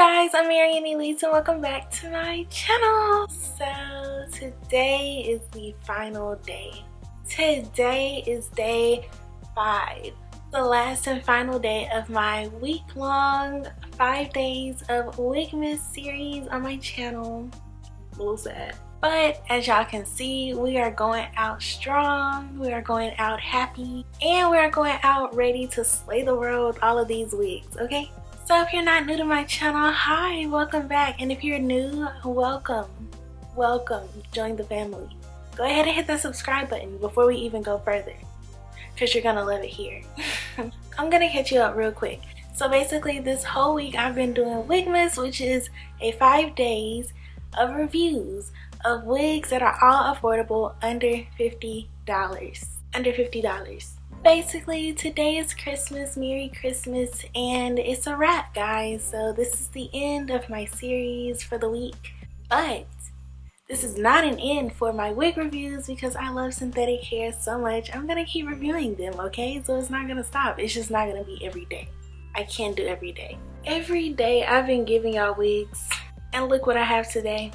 guys, I'm Marianne Elise and welcome back to my channel. So today is the final day. Today is day 5, the last and final day of my week-long 5 days of WIG-Mas series on my channel. A little sad. But as y'all can see, we are going out strong, we are going out happy, and we are going out ready to slay the world with all of these wigs, okay? So if you're not new to my channel, hi, welcome back. And if you're new, welcome, join the family. Go ahead and hit that subscribe button before we even go further, because you're gonna love it here. I'm gonna catch you up real quick. So basically this whole week I've been doing WIG-Mas, which is a 5 days of reviews of wigs that are all affordable under $50. Under $50. Basically, today is Christmas, Merry Christmas, and it's a wrap, guys. So this is the end of my series for the week. But this is not an end for my wig reviews because I love synthetic hair so much. I'm gonna keep reviewing them, okay? So it's not gonna stop. It's just not gonna be every day. I can't do every day. Every day I've been giving y'all wigs, and look what I have today.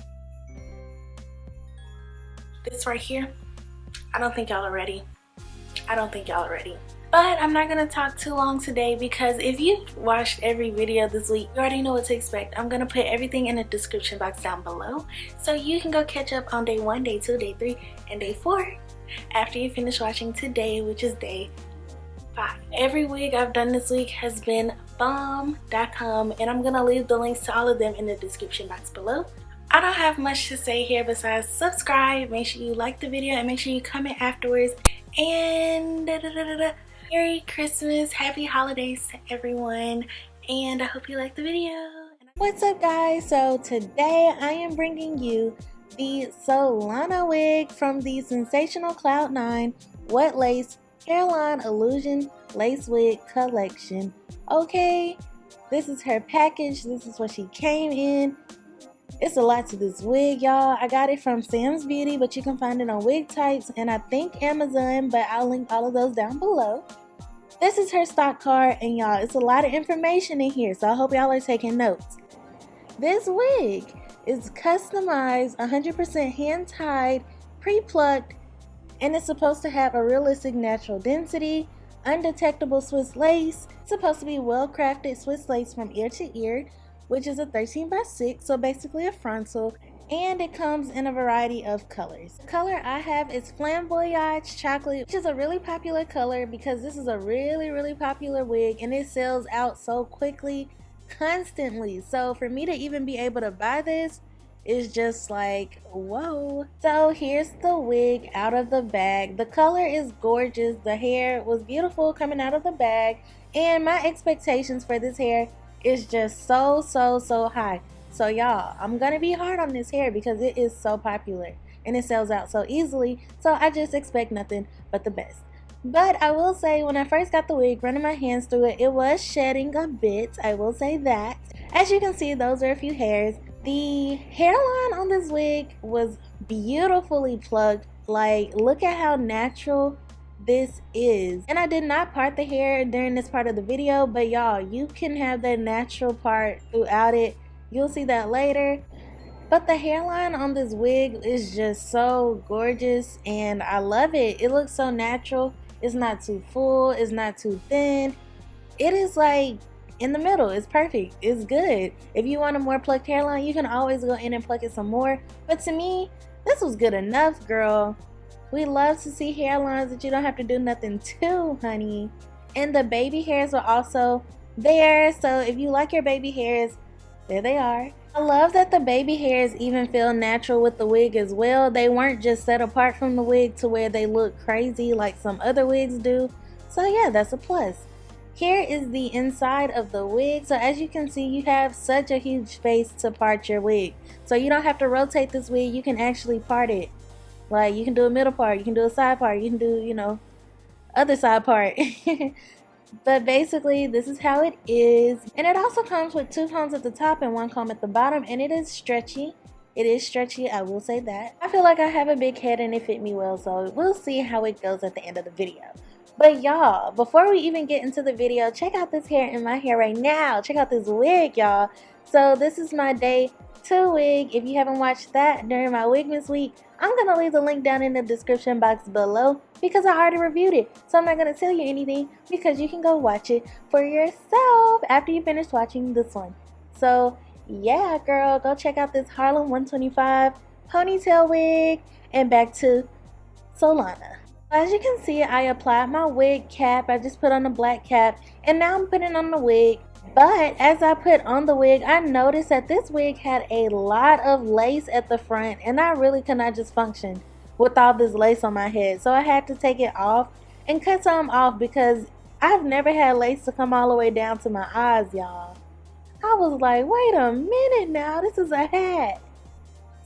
This right here, I don't think y'all are ready. But I'm not gonna talk too long today because if you've watched every video this week, you already know what to expect. I'm gonna put everything in the description box down below so you can go catch up on day 1, day 2, day 3, and day 4 after you finish watching today, which is day 5. Every wig I've done this week has been bomb.com, and I'm gonna leave the links to all of them in the description box below. I don't have much to say here besides subscribe, make sure you like the video, and make sure you comment afterwards. And Merry Christmas, Happy Holidays to everyone, and I hope you like the video. What's up, guys? So today I am bringing you the Solana wig from the Sensationnel Cloud9 Wet Lace Hairline Illusion Lace Wig Collection. Okay, this is her package. This is what she came in. It's a lot to this wig, y'all. I got it from SamsBeauty, but you can find it on Wig Types and I think Amazon, but I'll link all of those down below. This is her stock card, and y'all, it's a lot of information in here, so I hope y'all are taking notes. This wig is customized, 100% hand-tied, pre-plucked, and it's supposed to have a realistic natural density, undetectable Swiss lace. It's supposed to be well-crafted Swiss lace from ear to ear, which is a 13x6, so basically a frontal, and it comes in a variety of colors. The color I have is Flamboyage Chocolate, which is a really popular color because this is a really popular wig and it sells out so quickly, constantly. So for me to even be able to buy this is just like, whoa. So here's the wig out of the bag. The color is gorgeous. The hair was beautiful coming out of the bag, and my expectations for this hair is just so high. So y'all, I'm gonna be hard on this hair because it is so popular and it sells out so easily, so I just expect nothing but the best. But I will say, when I first got the wig, running my hands through it, it was shedding a bit, I will say that. As you can see, those are a few hairs. The hairline on this wig was beautifully plucked. Like, look at how natural this is. And I did not part the hair during this part of the video, but y'all, you can have that natural part throughout it. You'll see that later. But the hairline on this wig is just so gorgeous and I love it. It looks so natural. It's not too full, it's not too thin. It is like in the middle. It's perfect. It's good. If you want a more plucked hairline, you can always go in and pluck it some more. But to me, this was good enough, girl. We love to see hairlines that you don't have to do nothing to, honey. And the baby hairs are also there. So if you like your baby hairs, there they are. I love that the baby hairs even feel natural with the wig as well. They weren't just set apart from the wig to where they look crazy like some other wigs do. So yeah, that's a plus. Here is the inside of the wig. So as you can see, you have such a huge space to part your wig. So you don't have to rotate this wig. You can actually part it. Like, you can do a middle part, you can do a side part, you can do, you know, other side part. But basically, this is how it is. And it also comes with 2 combs at the top and 1 comb at the bottom, and it is stretchy. It is stretchy, I will say that. I feel like I have a big head and it fit me well, so we'll see how it goes at the end of the video. But y'all, before we even get into the video, check out this hair in my hair right now. Check out this wig, y'all. So this is my day 2 wig. If you haven't watched that during my Wigmas week, I'm going to leave the link down in the description box below because I already reviewed it. So I'm not going to tell you anything because you can go watch it for yourself after you finish watching this one. So yeah, girl, go check out this Harlem 125 ponytail wig and back to Solana. As you can see, I applied my wig cap. I just put on a black cap and now I'm putting on the wig. But as I put on the wig, I noticed that this wig had a lot of lace at the front and I really could not just function with all this lace on my head. So I had to take it off and cut some off because I've never had lace to come all the way down to my eyes, y'all. I was like, wait a minute now, this is a hat.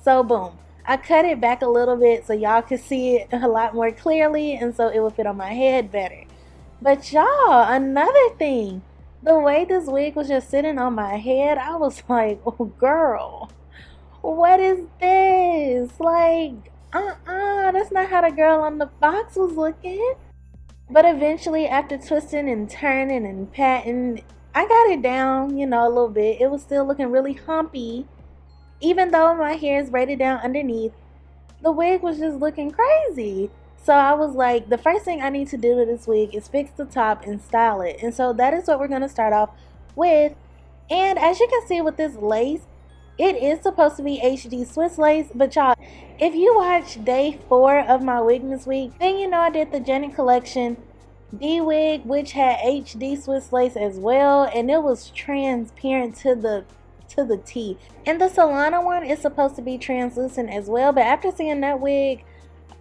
So boom, I cut it back a little bit so y'all could see it a lot more clearly and so it would fit on my head better. But y'all, another thing, the way this wig was just sitting on my head, I was like, oh girl, what is this? Like, that's not how the girl on the box was looking. But eventually, after twisting and turning and patting, I got it down, you know, a little bit. It was still looking really humpy. Even though my hair is braided down underneath, the wig was just looking crazy. So I was like, the first thing I need to do to this wig is fix the top and style it. And so that is what we're going to start off with. And as you can see with this lace, it is supposed to be HD Swiss lace. But y'all, if you watch day 4 of my Wigmas week, then you know I did the Janet collection D wig, which had HD Swiss lace as well. And it was transparent to the T. And the Solana one is supposed to be translucent as well. But after seeing that wig,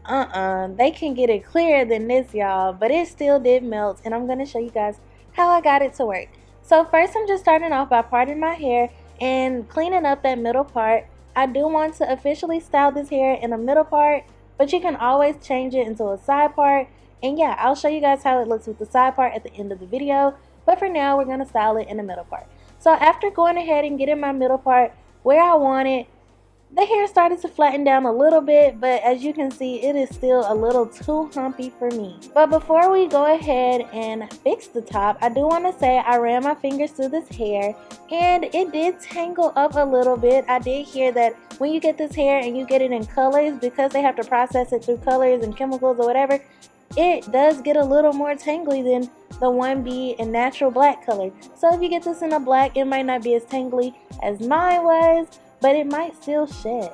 they can get it clearer than this, y'all, but it still did melt, and I'm going to show you guys how I got it to work. So first I'm just starting off by parting my hair and cleaning up that middle part. I do want to officially style this hair in the middle part, but you can always change it into a side part, and yeah, I'll show you guys how it looks with the side part at the end of the video, but for now we're going to style it in the middle part. So after going ahead and getting my middle part where I want it, the hair started to flatten down a little bit, but as you can see, it is still a little too humpy for me. But before we go ahead and fix the top, I do want to say I ran my fingers through this hair and it did tangle up a little bit. I did hear that when you get this hair and you get it in colors, because they have to process it through colors and chemicals or whatever, it does get a little more tangly than the 1B and natural black color. So if you get this in a black, it might not be as tangly as mine was, but it might still shed.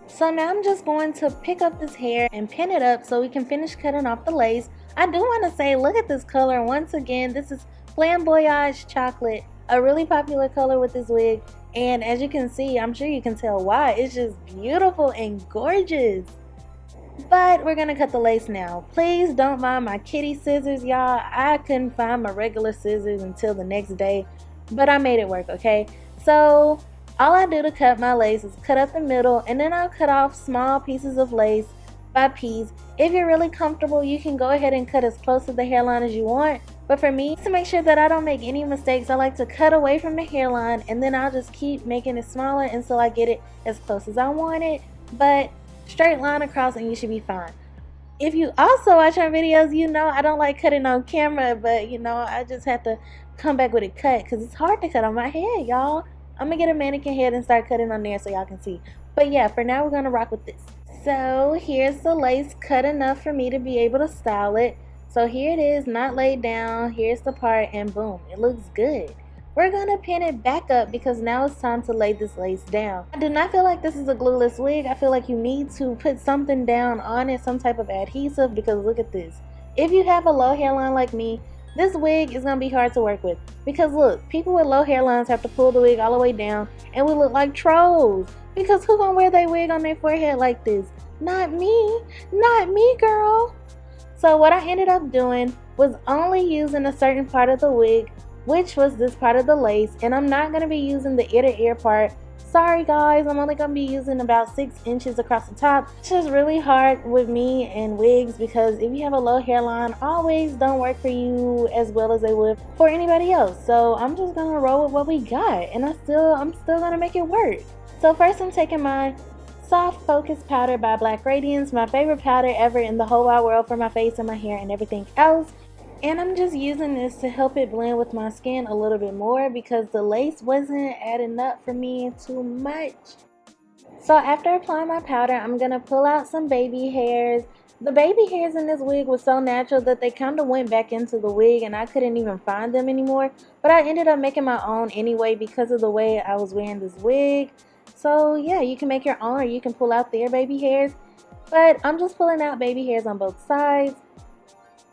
So now I'm just going to pick up this hair and pin it up so we can finish cutting off the lace. I do want to say, look at this color once again. This is Flamboyage Chocolate, a really popular color with this wig. And as you can see, I'm sure you can tell why. It's just beautiful and gorgeous. But we're going to cut the lace now. Please don't mind my kitty scissors, y'all. I couldn't find my regular scissors until the next day, but I made it work, okay? So all I do to cut my lace is cut up the middle, and then I'll cut off small pieces of lace by piece. If you're really comfortable, you can go ahead and cut as close to the hairline as you want. But for me, to make sure that I don't make any mistakes, I like to cut away from the hairline, and then I'll just keep making it smaller until I get it as close as I want it. But straight line across and you should be fine. If you also watch my videos, you know I don't like cutting on camera, but you know I just have to come back with a cut because it's hard to cut on my head, y'all. I'm gonna get a mannequin head and start cutting on there so y'all can see. But yeah, for now we're gonna rock with this. So here's the lace cut enough for me to be able to style it. So here it is, not laid down. Here's the part, and boom, it looks good. We're gonna pin it back up because now it's time to lay this lace down. I do not feel like this is a glueless wig. I feel like you need to put something down on it, some type of adhesive, because look at this. If you have a low hairline like me, this wig is gonna be hard to work with. Because look, people with low hairlines have to pull the wig all the way down and we look like trolls. Because who gonna wear their wig on their forehead like this? Not me. Not me, girl. So what I ended up doing was only using a certain part of the wig, which was this part of the lace, and I'm not going to be using the ear to ear part. Sorry guys, I'm only going to be using about 6 inches across the top. It's just really hard with me and wigs because if you have a low hairline, always don't work for you as well as they would for anybody else. So I'm just going to roll with what we got, and I'm still going to make it work. So first I'm taking my Soft Focus Powder by Black Radiance, my favorite powder ever in the whole wide world for my face and my hair and everything else. And I'm just using this to help it blend with my skin a little bit more because the lace wasn't adding up for me too much. So after applying my powder, I'm going to pull out some baby hairs. The baby hairs in this wig was so natural that they kind of went back into the wig and I couldn't even find them anymore. But I ended up making my own anyway because of the way I was wearing this wig. So yeah, you can make your own or you can pull out their baby hairs. But I'm just pulling out baby hairs on both sides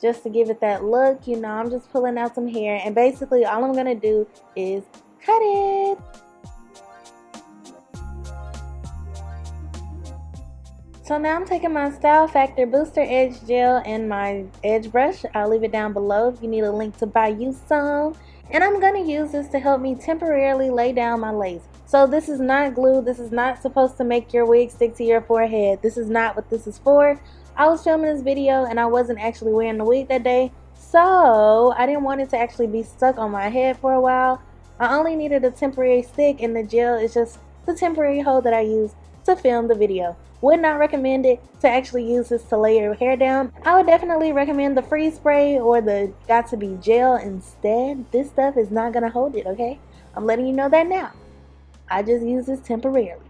just to give it that look. You know, I'm just pulling out some hair and basically all I'm going to do is cut it. So now I'm taking my Style Factor Booster Edge Gel and my edge brush. I'll leave it down below if you need a link to buy you some. And I'm going to use this to help me temporarily lay down my lace. So this is not glue. This is not supposed to make your wig stick to your forehead. This is not what this is for. I was filming this video and I wasn't actually wearing the wig that day. So I didn't want it to actually be stuck on my head for a while. I only needed a temporary stick and the gel is just the temporary hold that I use to film the video. Would not recommend it to actually use this to lay your hair down. I would definitely recommend the freeze spray or the got to be gel instead. This stuff is not going to hold it, okay? I'm letting you know that now. I just use this temporarily.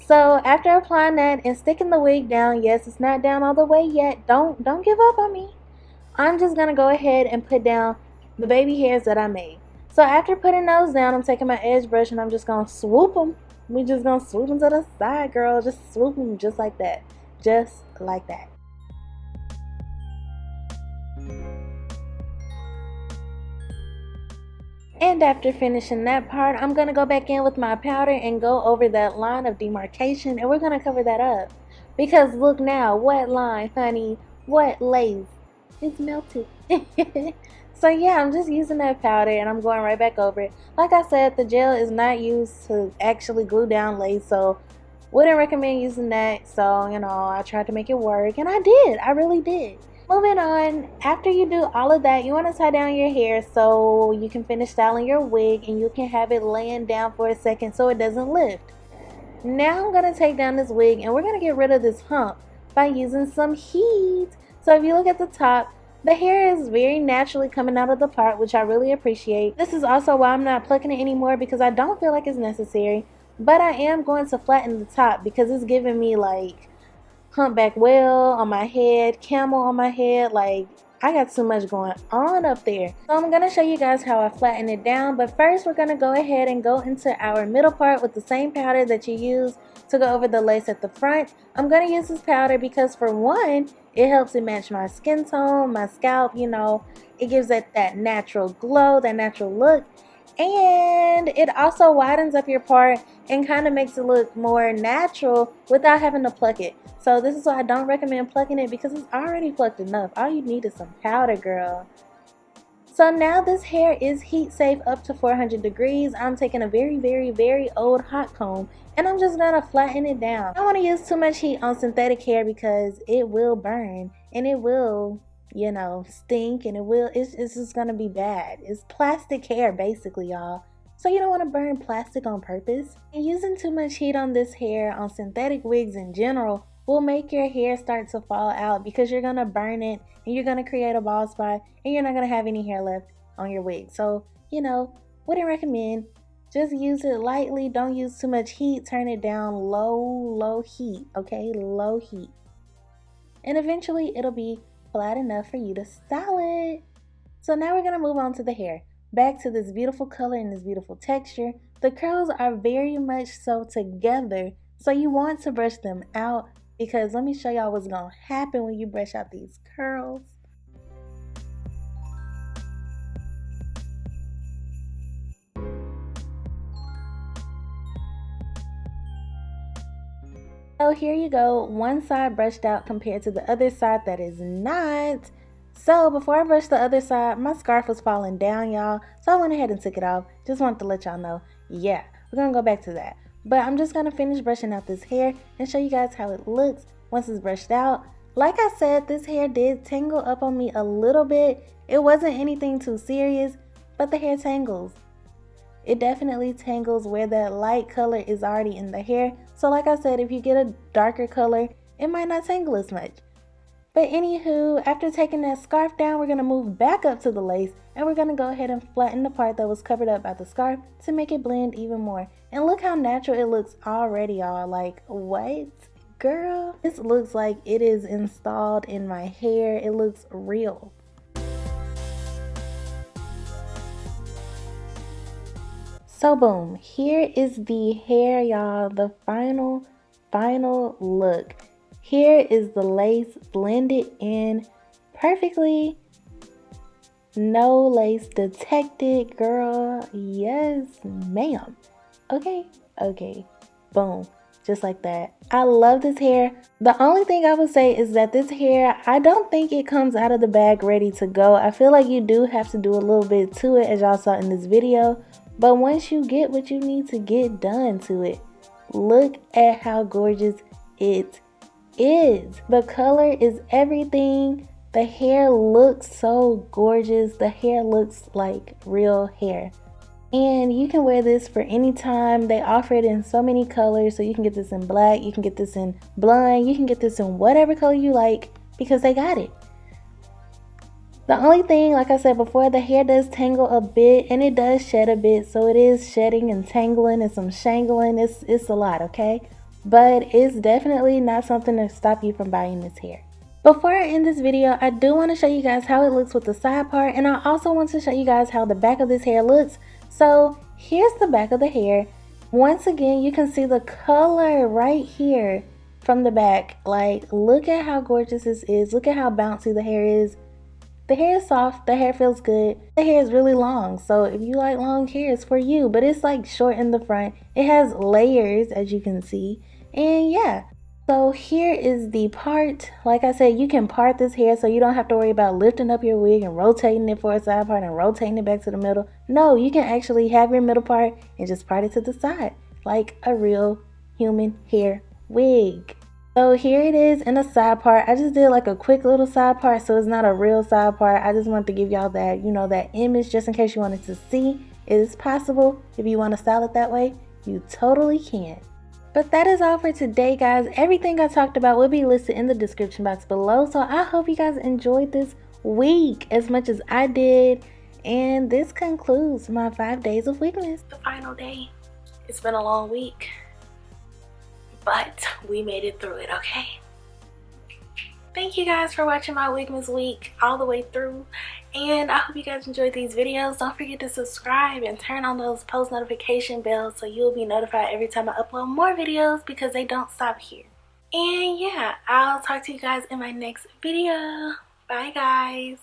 So after applying that and sticking the wig down, yes, it's not down all the way yet. Don't give up on me. I'm just going to go ahead and put down the baby hairs that I made. So after putting those down, I'm taking my edge brush and I'm just going to swoop them. We just gonna swoop them to the side, girl. Just swoop them just like that. Just like that. And after finishing that part, I'm gonna go back in with my powder and go over that line of demarcation and we're gonna cover that up. Because look now, what line, honey? What lace? It's melted. So yeah, I'm just using that powder and I'm going right back over it. Like I said, the gel is not used to actually glue down lace, so wouldn't recommend using that. So, you know, I tried to make it work and I did. I really did. Moving on, after you do all of that, you want to tie down your hair so you can finish styling your wig and you can have it laying down for a second so it doesn't lift. Now I'm going to take down this wig and we're going to get rid of this hump by using some heat. So if you look at the top, the hair is very naturally coming out of the part, which I really appreciate. This is also why I'm not plucking it anymore because I don't feel like it's necessary. But I am going to flatten the top because it's giving me like humpback whale on my head, camel on my head. Like I got too much going on up there. So I'm going to show you guys how I flatten it down. But first we're going to go ahead and go into our middle part with the same powder that you use to go over the lace at the front. I'm going to use this powder because for one, it helps it match my skin tone, my scalp, you know. It gives it that natural glow, that natural look. And it also widens up your part and kind of makes it look more natural without having to pluck it. So this is why I don't recommend plucking it because it's already plucked enough. All you need is some powder, girl. So now this hair is heat safe up to 400 degrees. I'm taking a very, very, very old hot comb and I'm just gonna flatten it down. I don't want to use too much heat on synthetic hair because it will burn and it will, you know, stink and it's just gonna be bad. It's plastic hair basically, y'all. So you don't want to burn plastic on purpose. And using too much heat on this hair, on synthetic wigs in general, will make your hair start to fall out because you're going to burn it and you're going to create a bald spot and you're not going to have any hair left on your wig. So, you know, wouldn't recommend. Just use it lightly. Don't use too much heat. Turn it down low heat, okay? Low heat. And eventually it'll be flat enough for you to style it. So now we're going to move on to the hair. Back to this beautiful color and this beautiful texture. The curls are very much so together. So you want to brush them out because let me show y'all what's going to happen when you brush out these curls. So here you go, one side brushed out compared to the other side that is not. So before I brushed the other side, my scarf was falling down, y'all. So I went ahead and took it off. Just wanted to let y'all know. Yeah, we're going to go back to that. But I'm just going to finish brushing out this hair and show you guys how it looks once it's brushed out. Like I said, this hair did tangle up on me a little bit. It wasn't anything too serious, but the hair tangles. It definitely tangles where that light color is already in the hair. So like I said, if you get a darker color, it might not tangle as much. But anywho, after taking that scarf down, we're going to move back up to the lace and we're going to go ahead and flatten the part that was covered up by the scarf to make it blend even more. And look how natural it looks already, y'all. Like, what? Girl, this looks like it is installed in my hair. It looks real. So boom, here is the hair, y'all. The final look. Here is the lace blended in perfectly. No lace detected, girl. Yes, ma'am. Okay, boom, just like that. I love this hair. The only thing I would say is that this hair, I don't think it comes out of the bag ready to go. I feel like you do have to do a little bit to it, as y'all saw in this video. But once you get what you need to get done to it, look at how gorgeous it is. The color is everything. The hair looks so gorgeous. The hair looks like real hair. And you can wear this for any time. They offer it in so many colors. So you can get this in black, you can get this in blonde, you can get this in whatever color you like because they got it. The only thing, like I said before, the hair does tangle a bit and it does shed a bit. So it is shedding and tangling and some shangling. It's a lot, okay? But it's definitely not something to stop you from buying this hair. Before I end this video, I do want to show you guys how it looks with the side part. And I also want to show you guys how the back of this hair looks. So here's the back of the hair. Once again, you can see the color right here from the back. Like, look at how gorgeous this is. Look at how bouncy the hair is. The hair is soft, the hair feels good. The hair is really long, so if you like long hair, it's for you. But it's like short in the front. It has layers, as you can see. And yeah, so here is the part. Like I said, you can part this hair so you don't have to worry about lifting up your wig and rotating it for a side part and rotating it back to the middle. No, you can actually have your middle part and just part it to the side like a real human hair wig. So here it is in a side part. I just did like a quick little side part, so it's not a real side part. I just wanted to give y'all that, you know, that image just in case you wanted to see. It is possible. If you want to style it that way, you totally can. But that is all for today, guys. Everything I talked about will be listed in the description box below. So I hope you guys enjoyed this week as much as I did. And this concludes my 5 days of Wigmas. The final day. It's been a long week, but we made it through it, okay? Thank you guys for watching my Wigmas week all the way through. And I hope you guys enjoyed these videos. Don't forget to subscribe and turn on those post notification bells so you'll be notified every time I upload more videos because they don't stop here. And yeah, I'll talk to you guys in my next video. Bye guys.